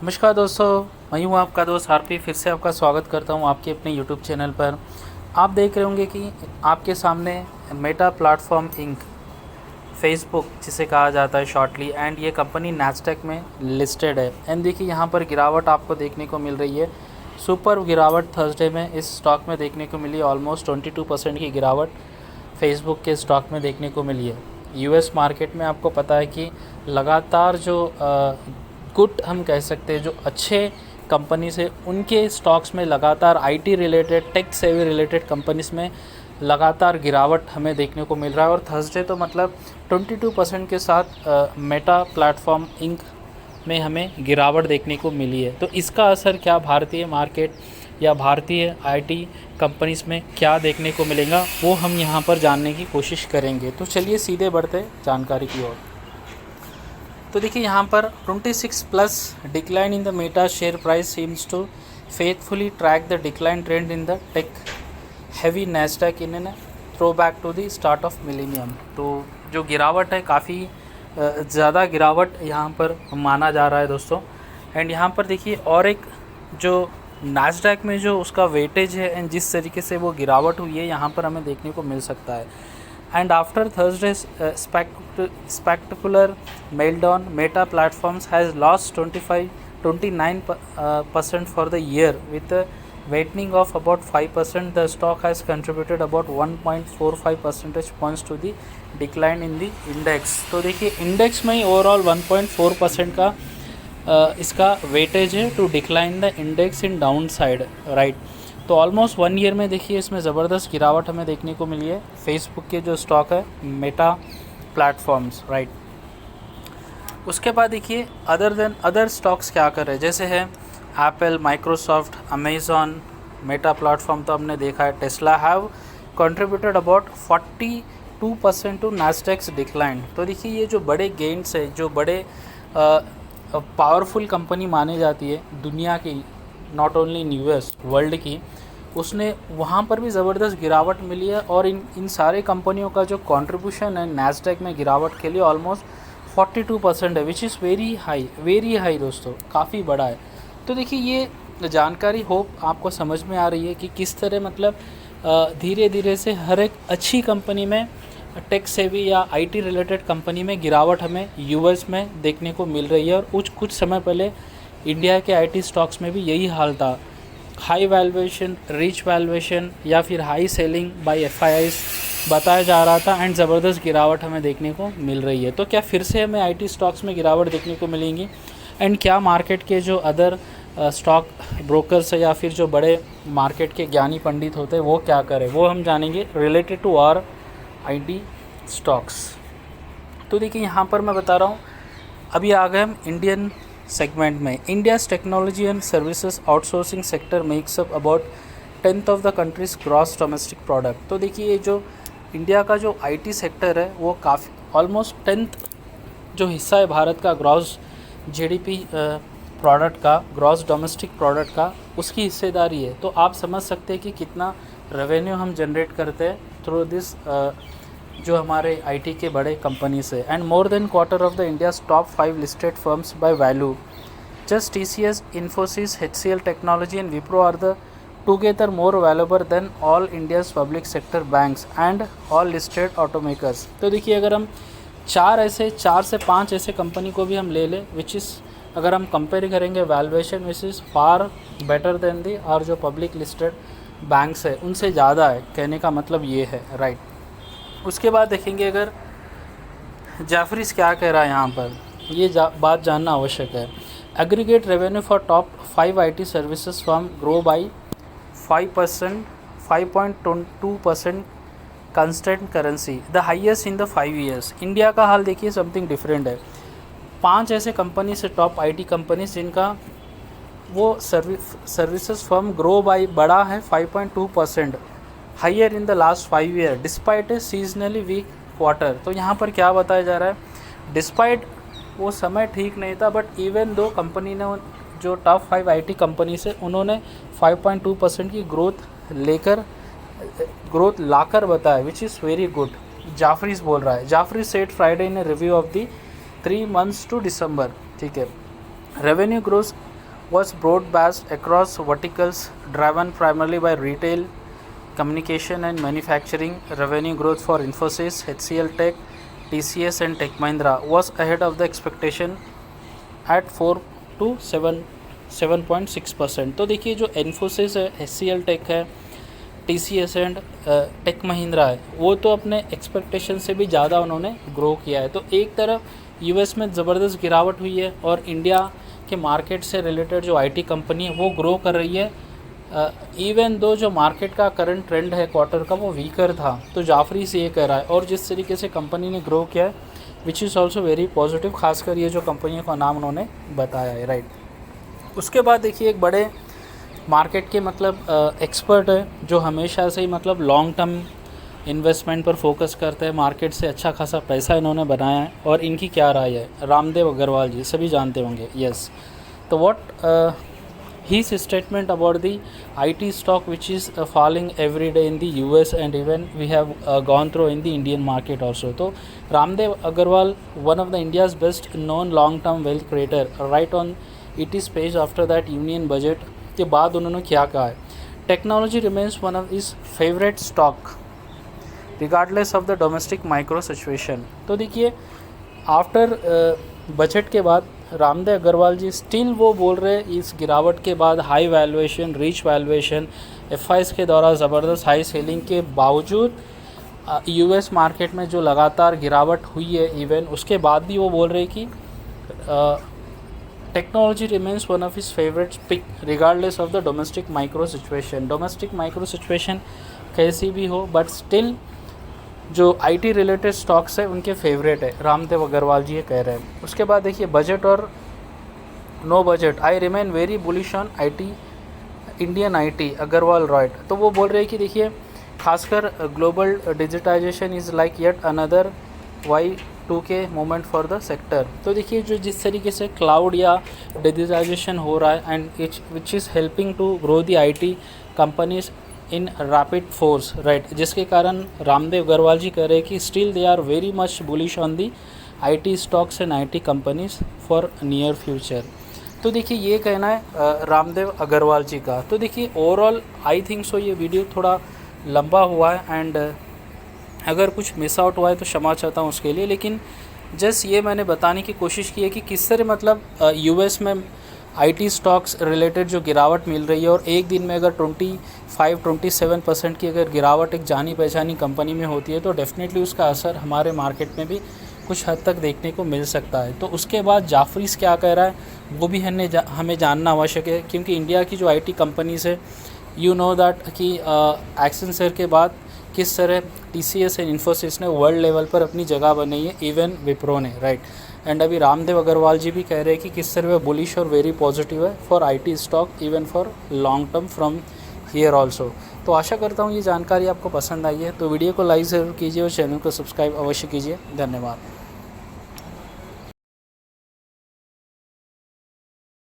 नमस्कार दोस्तों, मैं हूँ आपका दोस्त आरपी। फिर से आपका स्वागत करता हूँ आपके अपने यूट्यूब चैनल पर। आप देख रहे होंगे कि आपके सामने मेटा प्लेटफॉर्म इंक, फेसबुक जिसे कहा जाता है शॉर्टली, एंड ये कंपनी नैस्डैक में लिस्टेड है। एंड देखिए यहाँ पर गिरावट आपको देखने को मिल रही है। सुपर गिरावट थर्सडे में इस स्टॉक में देखने को मिली। ऑलमोस्ट 22% की गिरावट फेसबुक के स्टॉक में देखने को मिली है। यूएस मार्केट में आपको पता है कि लगातार जो गुड हम कह सकते हैं, जो अच्छे कंपनीज है उनके स्टॉक्स में लगातार IT related, tech savvy related companies में लगातार गिरावट हमें देखने को मिल रहा है। और थर्सडे तो मतलब 22% के साथ मेटा प्लेटफॉर्म इंक में हमें गिरावट देखने को मिली है। तो इसका असर क्या भारतीय मार्केट या भारतीय आईटी कंपनीज में क्या देखने को मिलेगा, वो हम यहाँ पर जानने की कोशिश करेंगे। तो चलिए सीधे बढ़ते जानकारी की ओर। तो देखिए यहाँ पर 26 plus decline in the Meta share price seems to faithfully track the decline trend in the tech heavy Nasdaq in an throw back to the start of millennium. तो जो गिरावट है, काफ़ी ज़्यादा गिरावट यहाँ पर माना जा रहा है दोस्तों। एंड यहाँ पर देखिए और एक जो नैस्डैक में जो उसका वेटेज है एंड जिस तरीके से वो गिरावट हुई है यहाँ पर हमें देखने को मिल सकता है। And after Thursday's spectacular meltdown, Meta Platforms has lost 29% for the year, with a weightening of about 5%. The stock has contributed about 1.45 percentage points to the decline in the index. तो देखिए इंडेक्स में ही overall 1.4% का इसका weightage है to decline the index in down side, right. तो almost 1 year में देखिए इसमें ज़बरदस्त गिरावट हमें देखने को मिली है फेसबुक के जो स्टॉक है मेटा प्लेटफॉर्म्स, राइट। उसके बाद देखिए अदर स्टॉक्स क्या कर रहे हैं, जैसे है Apple, Microsoft, Amazon, Meta platform तो हमने देखा है, Tesla have contributed about 42% to Nasdaq's decline. तो देखिए ये जो बड़े गेन्स है, जो बड़े पावरफुल कंपनी मानी जाती है दुनिया की, not only in US, world की, उसने वहाँ पर भी ज़बरदस्त गिरावट मिली है। और इन सारे कंपनियों का जो कंट्रीब्यूशन है नैस्डैक में गिरावट के लिए ऑलमोस्ट 42% है, विच इज़ वेरी हाई दोस्तों, काफ़ी बड़ा है। तो देखिए ये जानकारी होप आपको समझ में आ रही है कि किस तरह मतलब धीरे धीरे से हर एक अच्छी कंपनी में, टेक सेवी या आईटी रिलेटेड कंपनी में गिरावट हमें यूएस में देखने को मिल रही है। और कुछ समय पहले इंडिया के आईटी स्टॉक्स में भी यही हाल था। हाई वैल्यूएशन, रिच वैल्यूएशन या फिर हाई सेलिंग बाय एफआईआईज बताया जा रहा था एंड ज़बरदस्त गिरावट हमें देखने को मिल रही है। तो क्या फिर से हमें आईटी स्टॉक्स में गिरावट देखने को मिलेंगी, एंड क्या मार्केट के जो अदर स्टॉक ब्रोकर्स है या फिर जो बड़े मार्केट के ज्ञानी पंडित होते हैं वो क्या करें, वो हम जानेंगे related to our IT stocks. तो देखिए यहाँ पर मैं बता रहा हूँ, अभी आ गए हम इंडियन सेगमेंट में। India's technology and services outsourcing sector makes up about 10th of the countries gross domestic product. तो देखिए ये जो इंडिया का जो आईटी सेक्टर है वो काफ़ी ऑलमोस्ट 10th जो हिस्सा है भारत का ग्रॉस जीडीपी प्रोडक्ट का, ग्रॉस डोमेस्टिक प्रोडक्ट का, उसकी हिस्सेदारी है। तो आप समझ सकते हैं कि कितना रेवेन्यू हम जनरेट करते हैं थ्रू दिस जो हमारे आईटी के बड़े कंपनीज है। And more than quarter of the India's top 5 listed firms by value, just TCS, Infosys, HCL technology and Wipro are the together more valuable than all India's public sector banks and all listed automakers. तो देखिए अगर हम 4 से 5 ऐसे company को भी हम ले लें, विच इज़ अगर हम कंपेयर करेंगे valuation which is far better than the और जो पब्लिक लिस्टेड बैंक्स है उनसे ज़्यादा है, कहने का मतलब ये है, राइट। उसके बाद देखेंगे अगर जैफरीज क्या कह रहा है यहाँ पर, ये बात जानना आवश्यक है। Aggregate revenue for top 5 IT services firm grow by 5.2% constant currency, the highest in the 5 years. India का हाल देखिए समथिंग डिफरेंट है। 5 ऐसे कंपनी से टॉप आईटी कंपनीज जिनका वो सर्विसेज फर्म ग्रो बाई बढ़ा है 5.2% higher in the last 5 year despite a seasonally weak quarter. तो यहाँ पर क्या बताया जा रहा है, डिस्पाइट वो समय ठीक नहीं था, बट इवन दो कंपनी ने जो टॉप 5 आईटी कंपनी से उन्होंने 5.2% की ग्रोथ लाकर बताया, which is very good. Jefferies बोल रहा है, Jefferies said Friday in review of the 3 months to December, ठीक है। Revenue growth was broad-based across verticals, driven primarily by retail, communication and manufacturing. Revenue growth for Infosys, HCL Tech, TCS and Tech Mahindra was ahead of the expectation at 4 to 7.6%. तो देखिए जो Infosys है, HCL Tech है, TCS and take Mahindra है, वो तो अपने expectation से भी ज़्यादा उन्होंने ग्रो किया है। तो एक तरफ यूएस में ज़बरदस्त गिरावट हुई है और इंडिया के मार्केट से रिलेटेड जो आईटी कंपनी है वो ग्रो कर रही है, इवन दो जो मार्केट का करंट ट्रेंड है क्वार्टर का वो वीकर था। तो जाफरी से ये कह रहा है, और जिस तरीके से कंपनी ने ग्रो किया है which is also very positive, खासकर ये जो कंपनियों का नाम उन्होंने बताया है, राइट। उसके बाद देखिए एक बड़े मार्केट के मतलब एक्सपर्ट है जो हमेशा से ही मतलब लॉन्ग टर्म इन्वेस्टमेंट पर फोकस करते हैं, मार्केट से अच्छा खासा पैसा इन्होंने बनाया है। और इनकी क्या राय है, रामदेव अग्रवाल जी, सभी जानते होंगे, यस। तो what his statement about the IT stock which is falling every day in the US and even we have gone through in the Indian market also. तो Ramdev Agarwal, one of the India's best known long term wealth creator, right on ET's page after that union budget के बाद उन्होंने क्या कहा है, technology remains one of is favourite stock regardless of the domestic micro situation. तो देखिए after budget के बाद रामदेव अग्रवाल जी स्टिल वो बोल रहे हैं इस गिरावट के बाद high valuation, rich valuation, FIS के दौरान ज़बरदस्त हाई सेलिंग के बावजूद यूएस मार्केट में जो लगातार गिरावट हुई है, इवन उसके बाद भी वो बोल रहे कि technology remains one of his favourite pick regardless of the domestic micro situation. Domestic micro situation कैसी भी हो बट स्टिल जो आईटी रिलेटेड स्टॉक्स है उनके फेवरेट है, रामदेव अग्रवाल जी ये कह रहे हैं। उसके बाद देखिए बजट और no budget, I remain very bullish on IT, Indian IT, Agarwal right. तो वो बोल रहे हैं कि देखिए खासकर global digitisation is like yet another Y2K moment for the sector. तो देखिए जो जिस तरीके से क्लाउड या डिजिटाइजेशन हो रहा है and which is helping to grow the IT companies in rapid force, right, जिसके कारण रामदेव अग्रवाल जी कह रहे हैं कि still they are very much bullish on the IT stocks and IT companies for near future. तो देखिए ये कहना है रामदेव अग्रवाल जी का। तो देखिए ओवरऑल आई थिंक सो ये वीडियो थोड़ा लंबा हुआ है एंड अगर कुछ मिस आउट हुआ है तो क्षमा चाहता हूँ उसके लिए, लेकिन जस्ट ये मैंने बताने की कोशिश की है कि किस तरह मतलब यूएस में आईटी स्टॉक्स रिलेटेड जो गिरावट मिल रही है और एक दिन में अगर 25-27% की अगर गिरावट एक जानी पहचानी कंपनी में होती है तो डेफिनेटली उसका असर हमारे मार्केट में भी कुछ हद तक देखने को मिल सकता है। तो उसके बाद जाफरीस क्या कह रहा है वो भी हमें जानना आवश्यक है, क्योंकि इंडिया की जो आईटी कंपनीज़ है यू नो दैट कि एक्सेंचर के बाद किस तरह TCS एंड इन्फोसिस ने वर्ल्ड लेवल पर अपनी जगह बनाई है, इवन विप्रो ने, राइट। एंड अभी रामदेव अग्रवाल जी भी कह रहे हैं कि किस तरह वह बुलिश और वेरी पॉजिटिव है for IT stock even for long term from here also. तो आशा करता हूँ ये जानकारी आपको पसंद आई है, तो वीडियो को लाइक ज़रूर कीजिए और चैनल को सब्सक्राइब अवश्य कीजिए। धन्यवाद।